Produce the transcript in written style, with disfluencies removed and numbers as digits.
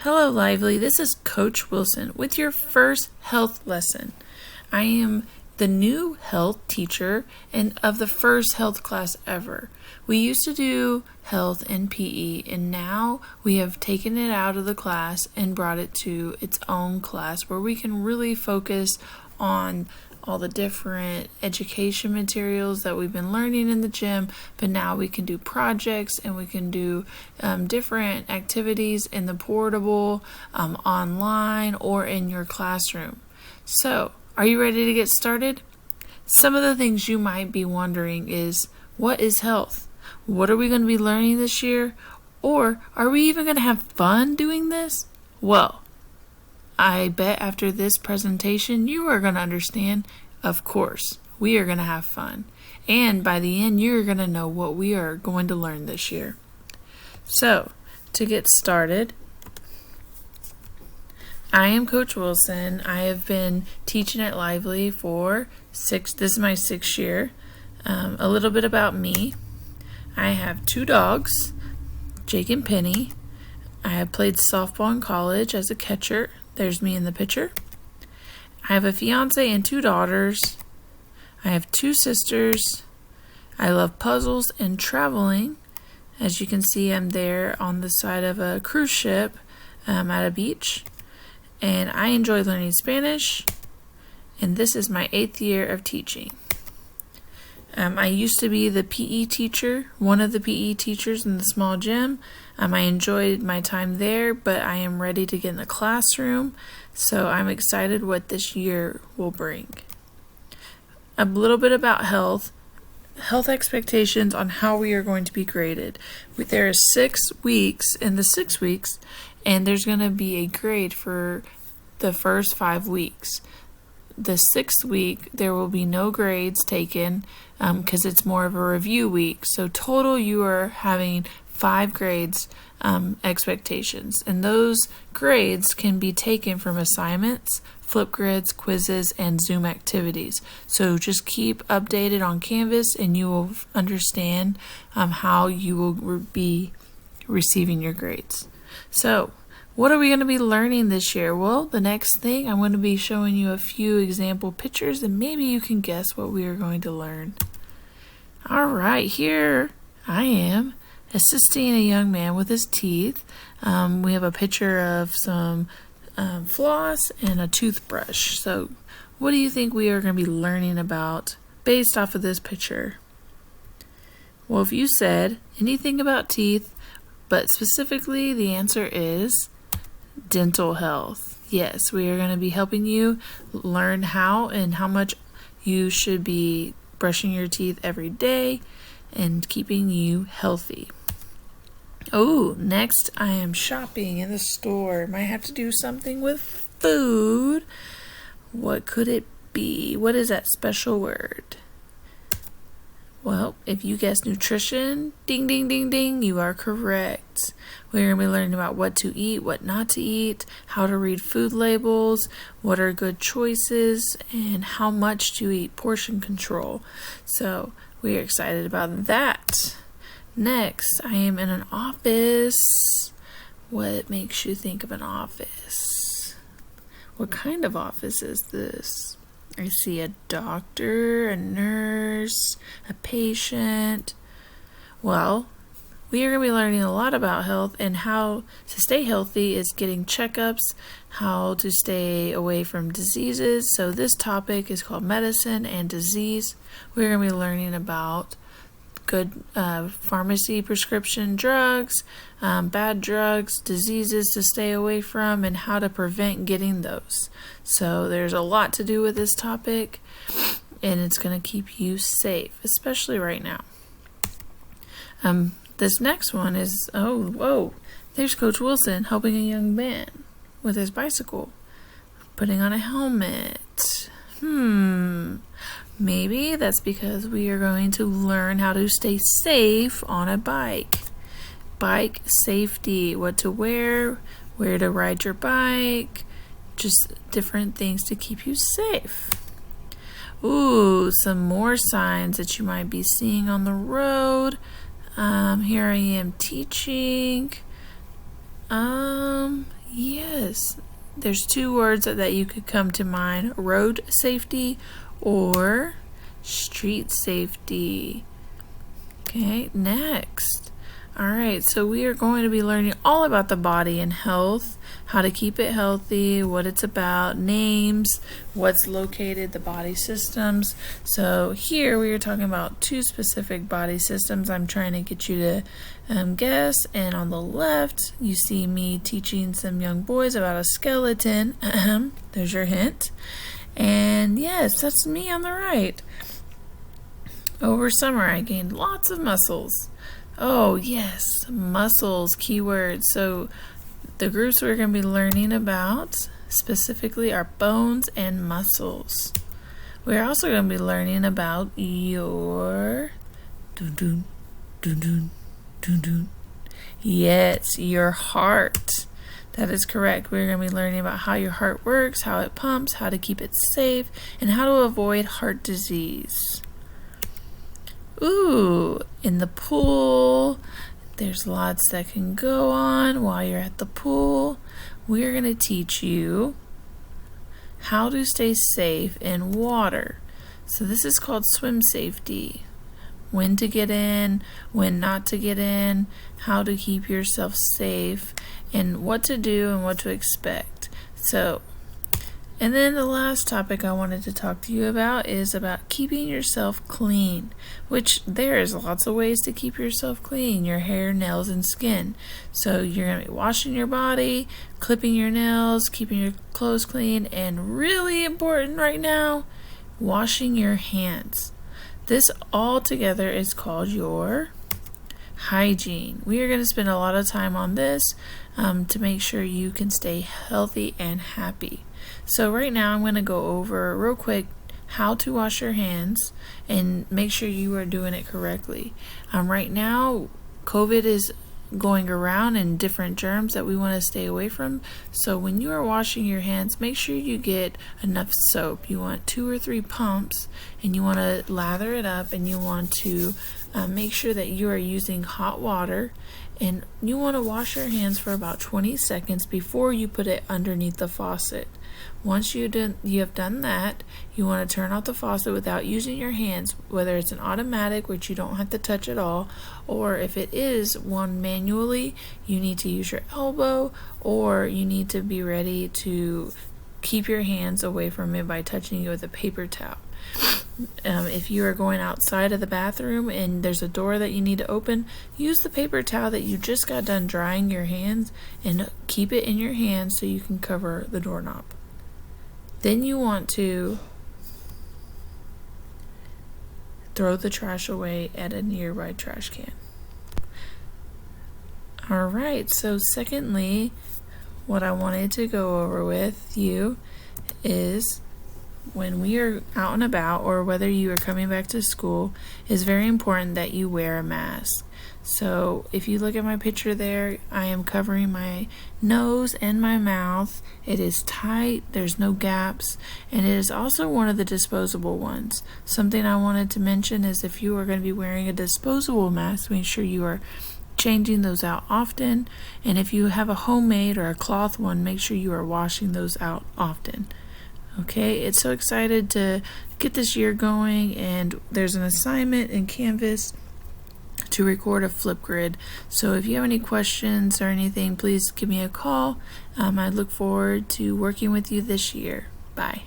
Hello, Lively. This is Coach Wilson with your first health lesson. I am the new health teacher and of the first health class ever. We used to do health and PE, and now we have taken it out of the class and brought it to its own class where we can really focus on all the different education materials that we've been learning in the gym, but now we can do projects and we can do different activities in the portable, online, or in your classroom. So, are you ready to get started? Some of the things you might be wondering is, what is health? What are we going to be learning this year? Or are we even going to have fun doing this? Well, I bet after this presentation you are going to understand, of course, we are going to have fun. And by the end, you're going to know what we are going to learn this year. So, to get started, I am Coach Wilson. I have been teaching at Lively for this is my 6th year. A little bit about me. I have 2 dogs, Jake and Penny. I have played softball in college as a catcher. There's me in the picture. I have a fiance and 2 daughters. I have 2 sisters. I love puzzles and traveling. As you can see, I'm there on the side of a cruise ship at a beach. And I enjoy learning Spanish. And this is my 8th year of teaching. I used to be the PE teacher, one of the PE teachers in the small gym. I enjoyed my time there, but I am ready to get in the classroom, so I'm excited what this year will bring. A little bit about health expectations on how we are going to be graded. There are 6 weeks in the 6 weeks, and there's going to be a grade for the first 5 weeks. The 6th week, there will be no grades taken because it's more of a review week. So total, you are having 5 grades expectations. And those grades can be taken from assignments, flip grids, quizzes, and Zoom activities. So just keep updated on Canvas and you will understand how you will be receiving your grades. So, what are we going to be learning this year? Well, the next thing, I'm going to be showing you a few example pictures and maybe you can guess what we are going to learn. All right, here I am assisting a young man with his teeth. We have a picture of some floss and a toothbrush. So what do you think we are going to be learning about based off of this picture? Well, if you said anything about teeth, but specifically the answer is dental health. Yes, we are going to be helping you learn how and how much you should be brushing your teeth every day and keeping you healthy. Oh, next I am shopping in the store. Might have to do something with food. What could it be? What is that special word? Well, if you guess nutrition, ding, ding, ding, ding, you are correct. We're going to be learning about what to eat, what not to eat, how to read food labels, what are good choices, and how much to eat, portion control. So we are excited about that. Next, I am in an office. What makes you think of an office? What kind of office is this? I see a doctor, a nurse, a patient. Well, we are going to be learning a lot about health and how to stay healthy is getting checkups, how to stay away from diseases. So this topic is called medicine and disease. We're going to be learning about good pharmacy prescription drugs, bad drugs, diseases to stay away from, and how to prevent getting those. So there's a lot to do with this topic, and it's going to keep you safe, especially right now. This next one is, there's Coach Wilson helping a young man with his bicycle, putting on a helmet. Maybe that's because we are going to learn how to stay safe on a bike. Bike safety, what to wear, where to ride your bike, just different things to keep you safe. Ooh, some more signs that you might be seeing on the road. Here I am teaching. Yes, there's two words that you could come to mind: road safety or street safety. Okay, next. All right, so we are going to be learning all about the body and health, how to keep it healthy, what it's about, names, what's located, the body systems. So here we are talking about two specific body systems I'm trying to get you to guess. And on the left, you see me teaching some young boys about a skeleton. There's your hint. And yes, that's me on the right. Over summer, I gained lots of muscles. Oh, yes, muscles, keywords. So the groups we're going to be learning about specifically are bones and muscles. We're also going to be learning about your yes, your heart. That is correct. We're going to be learning about how your heart works, how it pumps, how to keep it safe, and how to avoid heart disease. Ooh, in the pool, there's lots that can go on while you're at the pool. We're going to teach you how to stay safe in water. So this is called swim safety. When to get in, when not to get in, how to keep yourself safe, and what to do and what to expect. And then the last topic I wanted to talk to you about is about keeping yourself clean, which there's lots of ways to keep yourself clean: your hair, nails, and skin. So you're going to be washing your body, clipping your nails, keeping your clothes clean, and really important right now, washing your hands. This all together is called your hygiene. We are going to spend a lot of time on this to make sure you can stay healthy and happy. So right now I'm going to go over real quick how to wash your hands and make sure you are doing it correctly. Right now, COVID is going around and different germs that we want to stay away from. So when you are washing your hands, make sure you get enough soap. You want 2 or 3 pumps, and you want to lather it up, and you want to make sure that you are using hot water, and you want to wash your hands for about 20 seconds before you put it underneath the faucet. Once you have done that, you want to turn off the faucet without using your hands, whether it's an automatic, which you don't have to touch at all, or if it is one manually, you need to use your elbow, or you need to be ready to keep your hands away from it by touching it with a paper towel. If you are going outside of the bathroom and there's a door that you need to open, use the paper towel that you just got done drying your hands and keep it in your hands so you can cover the doorknob. Then you want to throw the trash away at a nearby trash can. Alright, so secondly, what I wanted to go over with you is when we are out and about, or whether you are coming back to school, it's very important that you wear a mask. So if you look at my picture there, I am covering my nose and my mouth. It is tight, there's no gaps, and it is also one of the disposable ones. Something I wanted to mention is if you are going to be wearing a disposable mask, make sure you are changing those out often, and if you have a homemade or a cloth one, make sure you are washing those out often. Okay, it's so excited to get this year going, and there's an assignment in Canvas to record a Flipgrid. So if you have any questions or anything, please give me a call. I look forward to working with you this year. Bye.